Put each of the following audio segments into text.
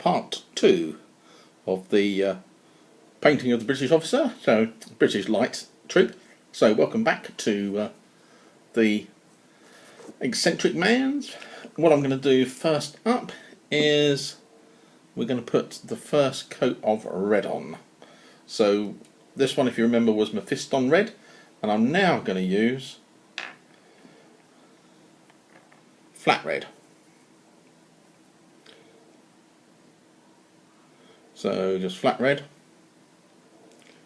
part 2 of the painting of the British officer, so British light troop. So welcome back to the eccentric man's. What I'm going to do first up is we're going to put the first coat of red on. So this one, if you remember, was Mephiston red, and I'm now going to use flat red. So just flat red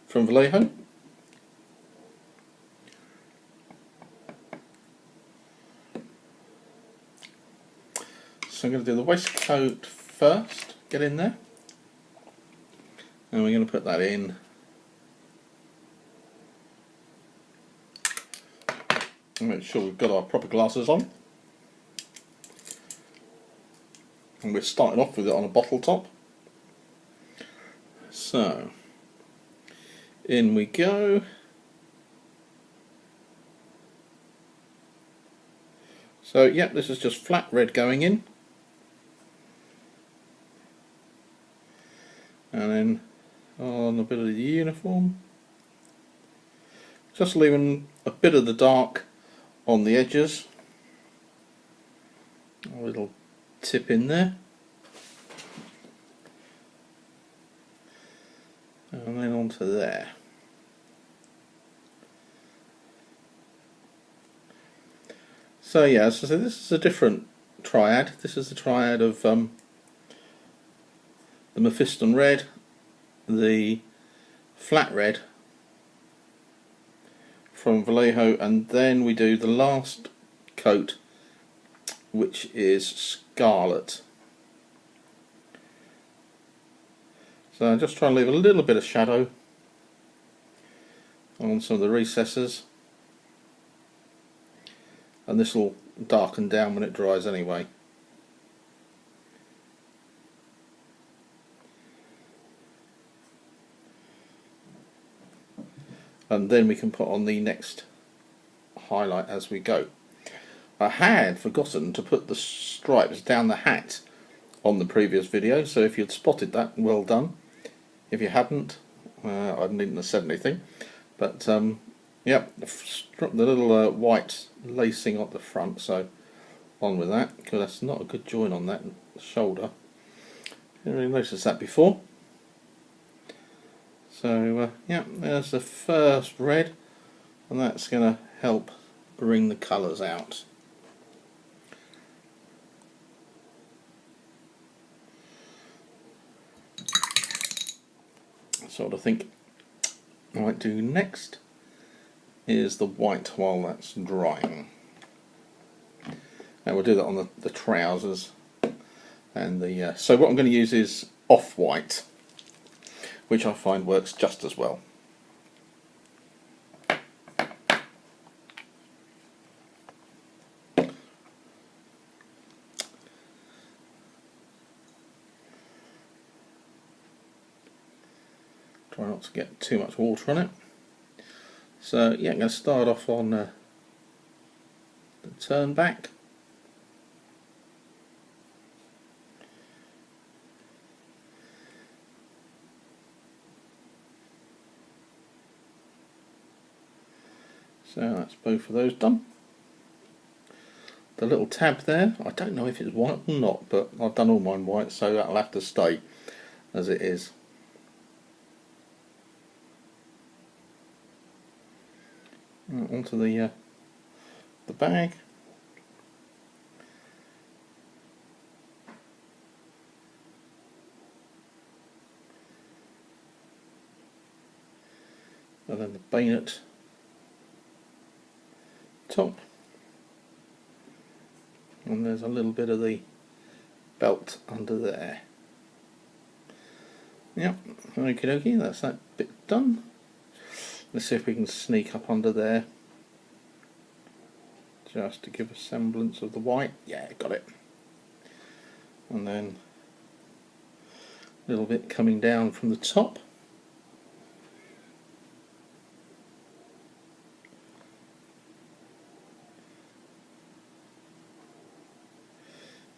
from Vallejo. So I'm going to do the waistcoat first, get in there, and we're going to put that in. And make sure we've got our proper glasses on. And we're starting off with it on a bottle top. So, in we go. So, yeah, this is just flat red going in. And then on a bit of the uniform. Just leaving a bit of the dark on the edges. A little tip in there. And then onto there. So yeah, so this is a different triad. This is the triad of the Mephiston red, the flat red from Vallejo, and then we do the last coat, which is scarlet. So I'm just trying to leave a little bit of shadow on some of the recesses, and this will darken down when it dries anyway. And then we can put on the next highlight as we go. I had forgotten to put the stripes down the hat on the previous video, so if you'd spotted that, well done. If you hadn't, I needn't have said anything. But yep, the little white lacing at the front, so on with that, because that's not a good join on that shoulder. Didn't really notice that before. So yeah, there's the first red, and that's going to help bring the colours out. So what I think I might do next is the white while that's drying. And we'll do that on the trousers and the. So what I'm going to use is off-white, which I find works just as well. Try not to get too much water on it. So yeah, I'm going to start off on the turn back. So that's both of those done. The little tab there, I don't know if it's white or not, but I've done all mine white, so that'll have to stay as it is. Onto the bag. And then the bayonet top. And there's a little bit of the belt under there. Yep, okie dokie, that's that bit done. Let's see if we can sneak up under there, just to give a semblance of the white. Yeah, got it. And then a little bit coming down from the top.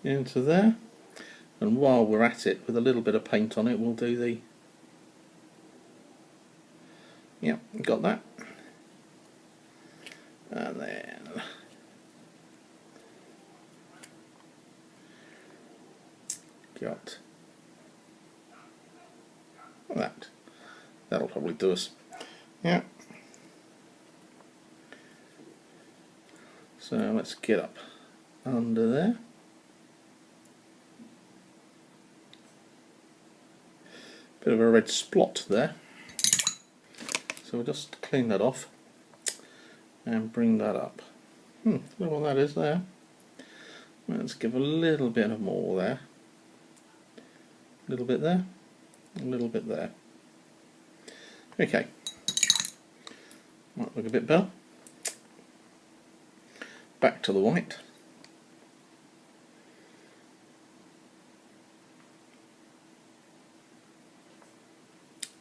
Into there. And while we're at it, with a little bit of paint on it, we'll do the... Yep, got that. And then got that. That'll probably do us. Yeah. So let's get up under there. Bit of a red splot there. So we'll just clean that off and bring that up. Look what that is there. Let's give a little bit of more there. A little bit there. A little bit there. Okay. Might look a bit better. Back to the white.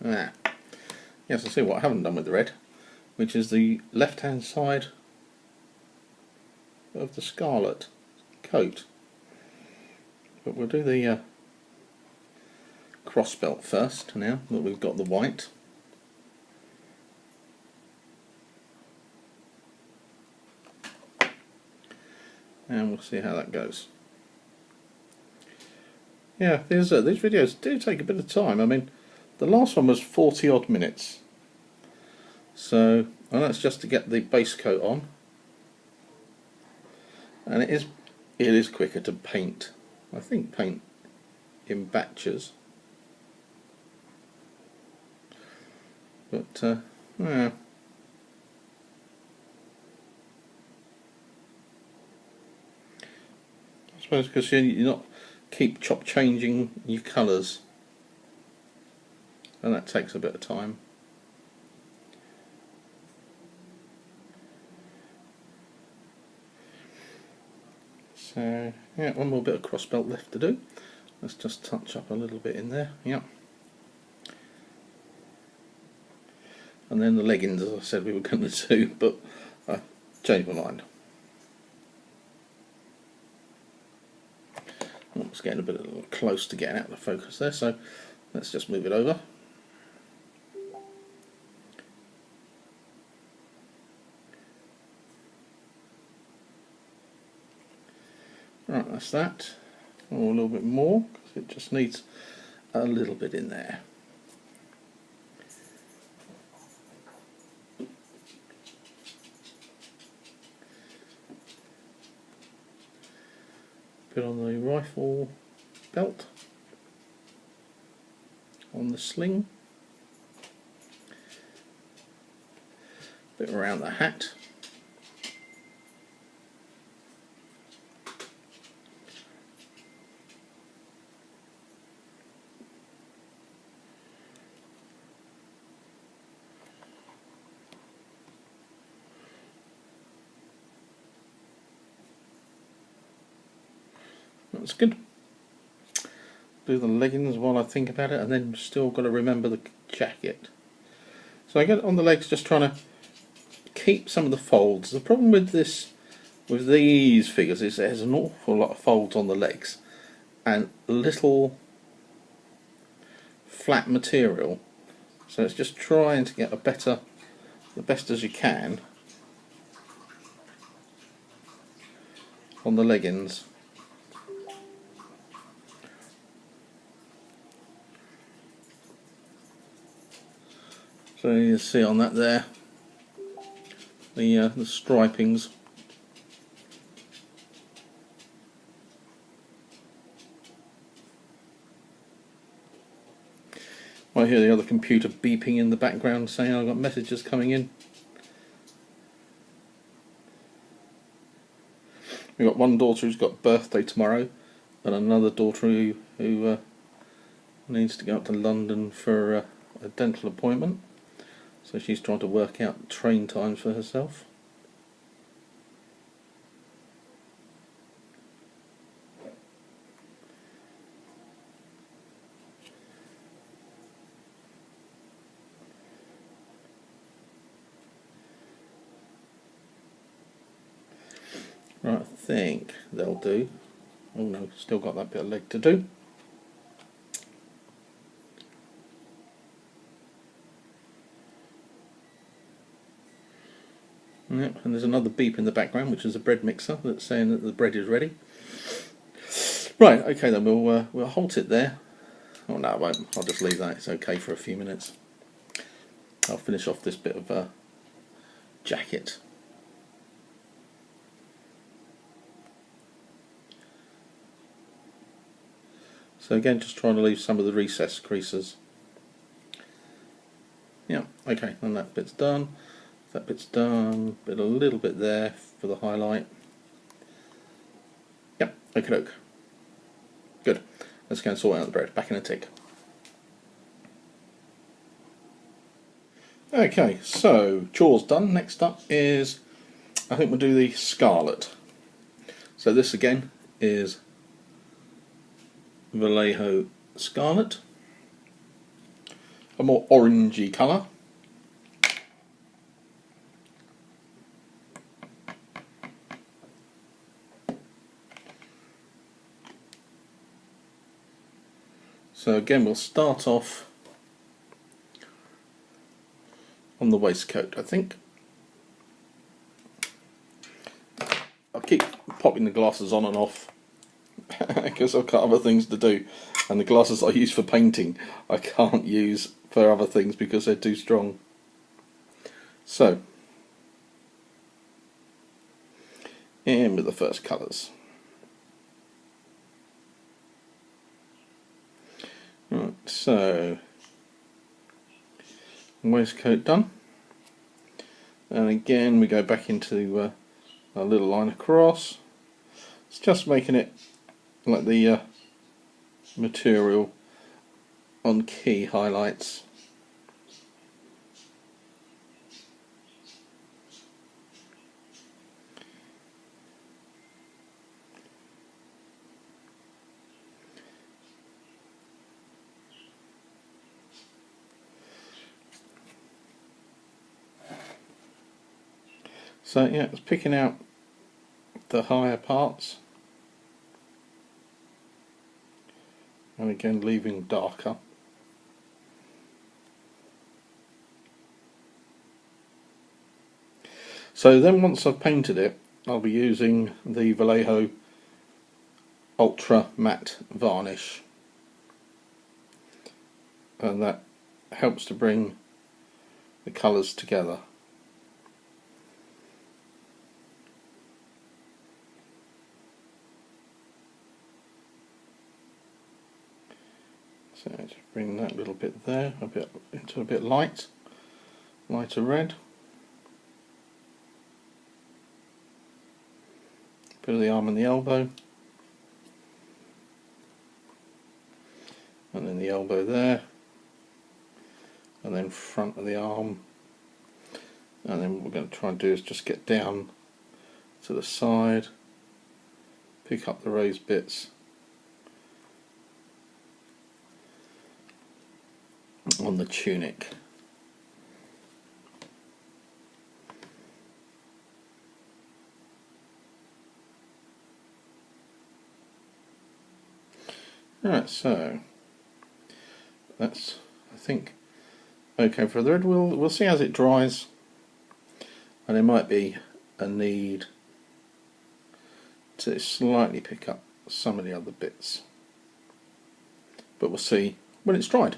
Ah. Yes, I see what I haven't done with the red, which is the left hand side of the scarlet coat. But we'll do the cross belt first now that we've got the white. And we'll see how that goes. Yeah, these videos do take a bit of time. I mean, the last one was 40 odd minutes. So, and that's just to get the base coat on. And it is quicker to paint. I think paint in batches. But, yeah. I suppose because you're not keep changing your colours. And that takes a bit of time. So, yeah, one more bit of cross belt left to do. Let's just touch up a little bit in there. Yep. And then the leggings, as I said we were going to do, but I changed my mind. Oh, it's getting a bit close to getting out of the focus there, so let's just move it over. Right, that's that. Or a little bit more, because it just needs a little bit in there. Bit on the rifle belt, on the sling, bit around the hat. That's good. Do the leggings while I think about it, and then still got to remember the jacket. So I get on the legs, just trying to keep some of the folds. The problem with these figures is there's an awful lot of folds on the legs and little flat material. So it's just trying to get the best as you can on the leggings. So you see on that there, the stripings. I hear the other computer beeping in the background saying I've got messages coming in. We've got one daughter who's got a birthday tomorrow, and another daughter who needs to go up to London for a dental appointment. So she's trying to work out train times for herself. Right, I think they'll do. Oh no, still got that bit of leg to do. Yep, and there's another beep in the background, which is a bread mixer that's saying that the bread is ready. Right, okay then, we'll halt it there. Oh no, I won't. I'll just leave that. It's okay for a few minutes. I'll finish off this bit of jacket. So again, just trying to leave some of the recessed creases. Yeah, okay, and that bit's done. That bit's done. But a little bit there for the highlight. Yep, okie doke. Good. Let's go and sort out the bread. Back in a tick. Okay, so chores done. Next up is, I think we'll do the scarlet. So this again is Vallejo scarlet, a more orangey colour. So again, we'll start off on the waistcoat, I think. I'll keep popping the glasses on and off because I've got other things to do, and the glasses I use for painting I can't use for other things because they're too strong. So, in with the first colours. Right, so waistcoat done, and again we go back into a little line across. It's just making it like the material on key highlights. So yeah, it's picking out the higher parts, and again leaving darker. So then once I've painted it, I'll be using the Vallejo Ultra Matte Varnish, and that helps to bring the colours together. So just bring that little bit there, a bit into a bit lighter red. Bit of the arm and the elbow, and then the elbow there, and then front of the arm, and then what we're going to try and do is just get down to the side, pick up the raised bits on the tunic. Right, so that's, I think, okay for the red. We'll see as it dries, and there might be a need to slightly pick up some of the other bits, but we'll see when it's dried.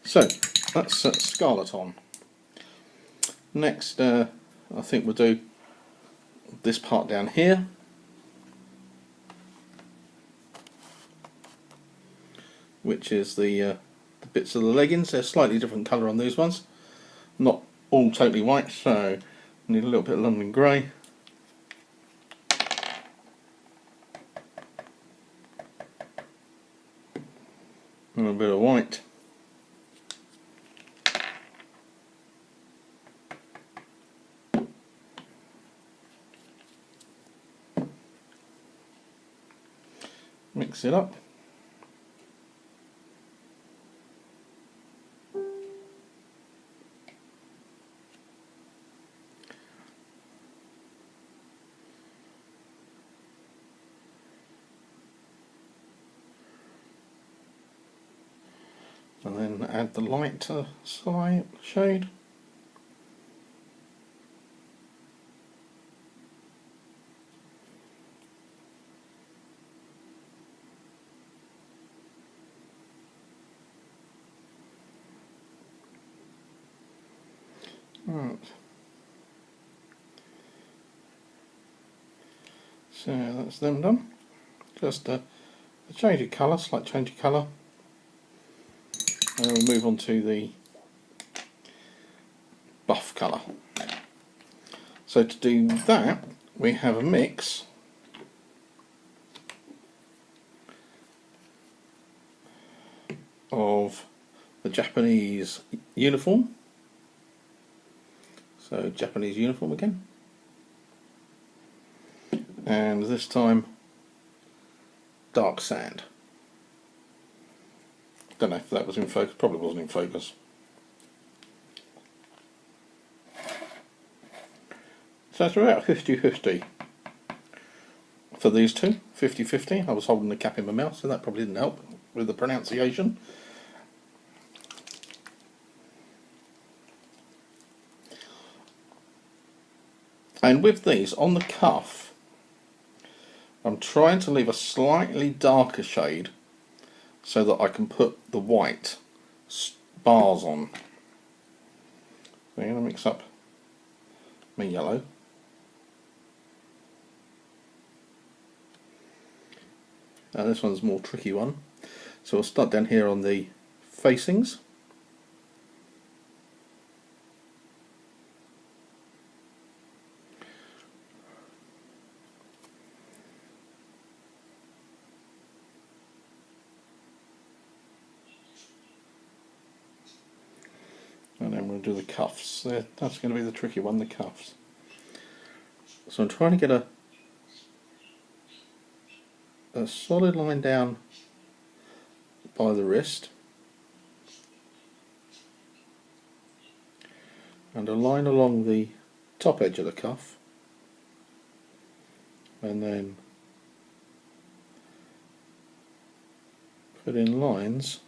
So that's scarlet on. Next, I think we'll do this part down here, which is the bits of the leggings. They're slightly different colour on these ones, not all totally white, so need a little bit of London grey. And a bit of white. Mix it up. And then add the light shade. Right. So that's them done. Just a change of colour, slight change of colour. And then we'll move on to the buff colour. So to do that, we have a mix of the Japanese uniform. So Japanese uniform again. And this time dark sand. Don't know if that was in focus, probably wasn't in focus. So it's about 50-50 for these two, 50-50. I was holding the cap in my mouth, so that probably didn't help with the pronunciation. And with these, on the cuff, I'm trying to leave a slightly darker shade so that I can put the white bars on. So I'm going to mix up my yellow. Now this one's a more tricky one. So we'll start down here on the facings. And then we'll do the cuffs. That's going to be the tricky one, the cuffs. So I'm trying to get a solid line down by the wrist and a line along the top edge of the cuff, and then put in lines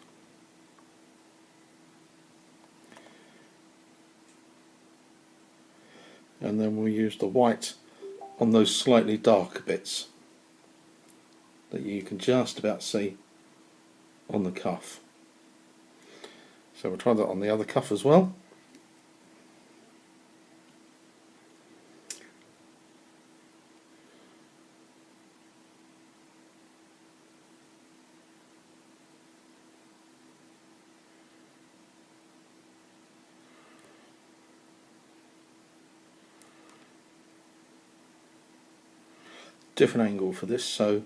and then we'll use the white on those slightly darker bits that you can just about see on the cuff. So we'll try that on the other cuff as well. Different angle for this, so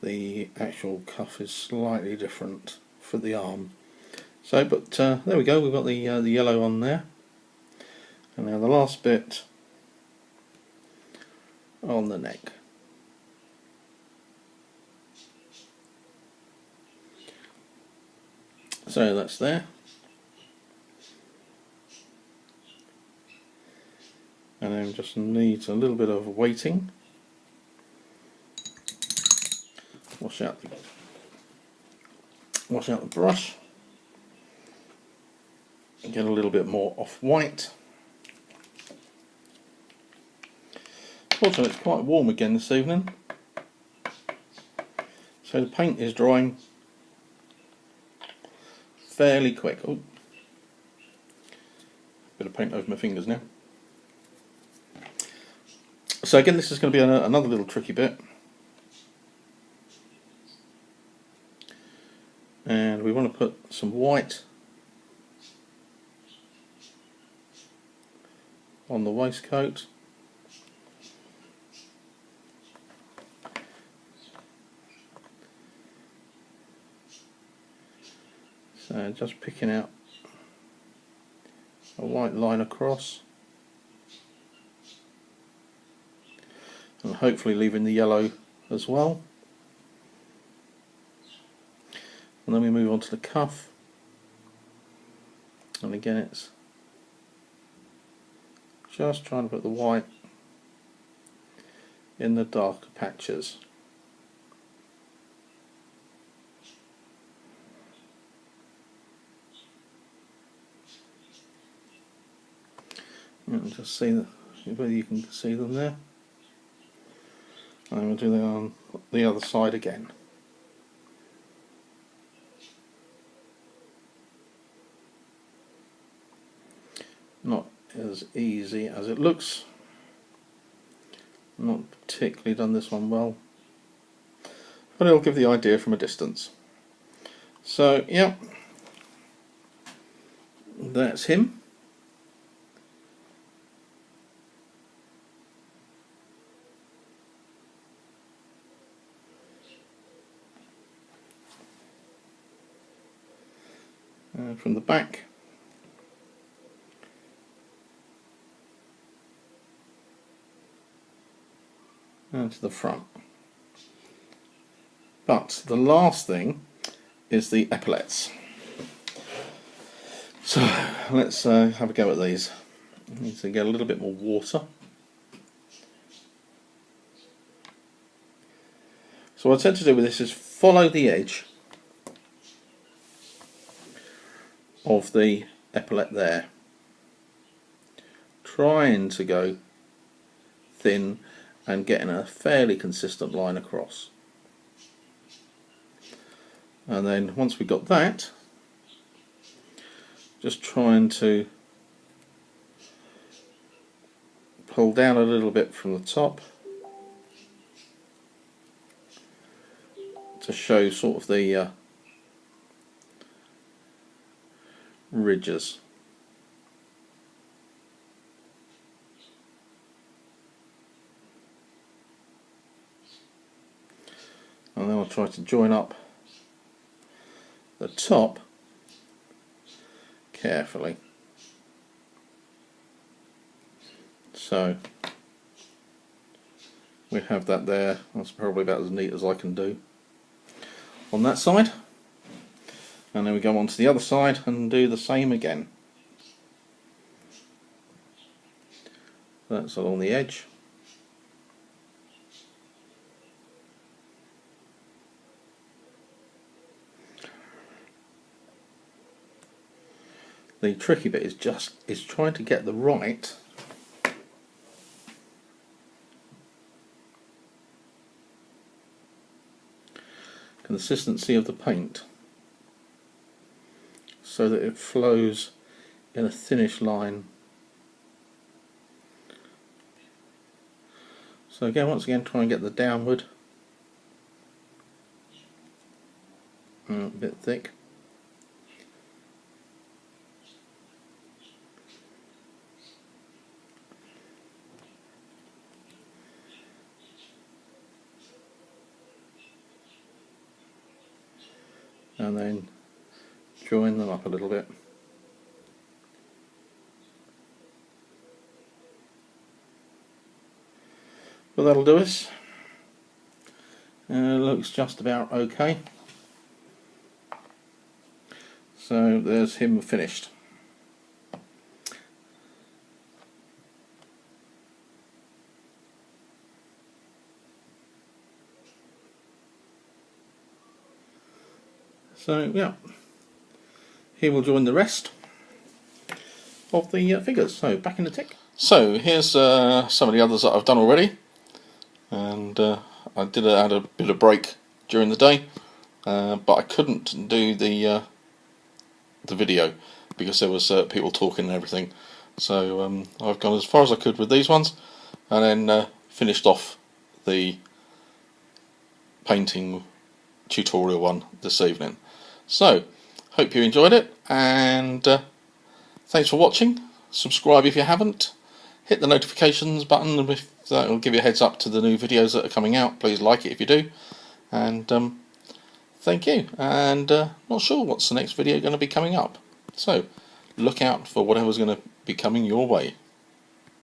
the actual cuff is slightly different for the arm. So, but there we go. We've got the yellow on there, and now the last bit on the neck. So that's there, and then just needs a little bit of weighting. Wash out the brush and get a little bit more off-white. Fortunately, it's quite warm again this evening, so the paint is drying fairly quick. Oh, bit of paint over my fingers now. So again, this is going to be another little tricky bit. And we want to put some white on the waistcoat. So just picking out a white line across, and hopefully leaving the yellow as well. And then we move on to the cuff, and again it's just trying to put the white in the darker patches. And just see whether you can see them there. And we'll do that on the other side again. Not as easy as it looks. Not particularly done this one well, but it'll give the idea from a distance. So yeah, that's him. From the back, and to the front. But the last thing is the epaulettes. So let's have a go at these. I need to get a little bit more water. So what I tend to do with this is follow the edge of the epaulette there, trying to go thin and getting a fairly consistent line across. And then once we got that, just trying to pull down a little bit from the top to show sort of the ridges. And then I'll try to join up the top carefully. So we have that there. That's probably about as neat as I can do on that side. And then we go on to the other side and do the same again. That's along the edge. The tricky bit is trying to get the right consistency of the paint so that it flows in a thinnish line. So again, once again, try and get the downward, a bit thick. And then join them up a little bit. But that'll do us. Looks just about okay. So there's him finished. So yeah, he will join the rest of the figures. So back in the tick. So here's some of the others that I've done already, and I did add a bit of break during the day, but I couldn't do the video because there was people talking and everything. So I've gone as far as I could with these ones, and then finished off the painting tutorial one this evening. So hope you enjoyed it, and thanks for watching. Subscribe if you haven't, hit the notifications button, and if that will give you a heads up to the new videos that are coming out. Please like it if you do, and thank you. And not sure what's the next video going to be coming up, so look out for whatever's going to be coming your way.